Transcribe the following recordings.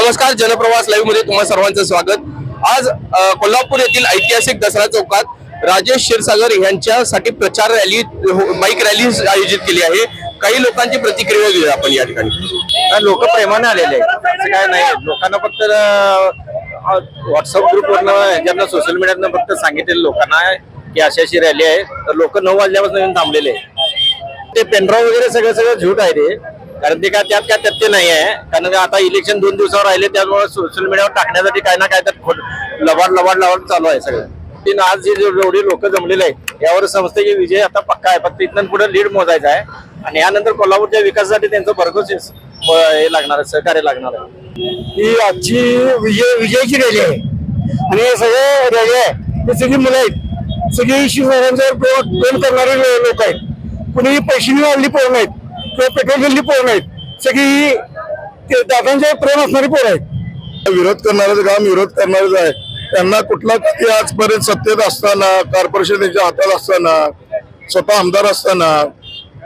नमस्कार, जनप्रवास लाईव्ह मध्ये तुम्हा सर्वांचं स्वागत। आज कोल्हापूर येथील ऐतिहासिक दसरा चौकात राजेश क्षीरसागर यांच्यासाठी प्रचार रॅली, बाईक रॅली आयोजित केली आहे। काही लोकांची प्रतिक्रिया घेऊया आपण या ठिकाणी। लोक प्रेमाने आलेले आहेत, असं काय नाही। लोकांना फक्त व्हॉट्सअप ग्रुपवरनं ह्याच्यातनं सोशल मीडियातनं फक्त सांगितलेलं लोकांना की अशी रॅली आहे, तर लोक 9 वाजल्यापासून येऊन थांबलेले आहे। ते पेनड्रॉइव वगैरे सगळं झूट आहे ते, कारण ते त्यात काय तथ्य नाही आहे। कारण आता इलेक्शन 2 दिवसावर राहिले, त्यामुळे सोशल मीडियावर टाकण्यासाठी काय ना काय तर लबाड चालू आहे सगळं। आज जे जेवढी लोक जमलेले आहेत यावर समजते की विजय आता पक्का आहे, फक्त इथून पुढे लीड मोजायचा आहे आणि यानंतर कोल्हापूरच्या विकासासाठी त्यांचं भरघोस हे लागणार आहे, सहकार्य लागणार आहे। ही आजची विजयाची रॅली आहे आणि हे सगळे रॅली आहे, हे सगळी मुलं आहेत, सगळी शिवरायांच्यावर प्रेम करणारे लोक आहेत। कुणी पैशाने वाढली पोरं नाहीत किंवा पेट्रोल गेली पोरं नाहीत, सगळी दादांच्यावर प्रेम असणारी पोरं आहेत। विरोध करणारच काम विरोध करणारच आहे। त्यांना कुठला कधी आजपर्यंत सत्तेत असताना, कॉर्पोरेशन त्यांच्या हातात असताना, स्वतः आमदार असताना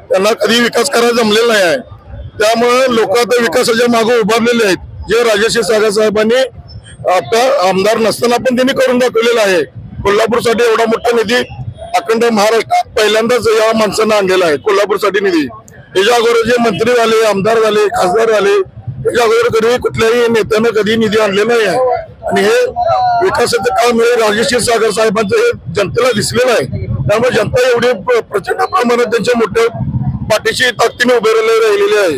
त्यांना कधी विकास करायला जमलेला नाही आहे। त्यामुळे लोक आता विकासाच्या मागे उभारलेले आहेत, जे राजेश क्षीरसागर साहेबांनी आता आमदार नसताना पण त्यांनी करून दाखवलेलं आहे। कोल्हापूरसाठी एवढा मोठा निधी अखंड महाराष्ट्रात पहिल्यांदाच या माणसांना आणलेला आहे, कोल्हापूरसाठी निधी। याच्या अगोदर जे मंत्री झाले, आमदार झाले, खासदार झाले, याच्या अगोदर कधी कुठल्याही नेत्यानं कधी निधी आणलेला नाही आहे आणि हे विकासाचं काम हे राजेश क्षीरसागर साहेबांचं हे जनतेला दिसलेलं आहे। त्यामुळे जनता एवढी प्रचंड प्रमाणात त्यांच्या मोठ्या पाठीशी ताकदीने उभे राहिलेली आहे।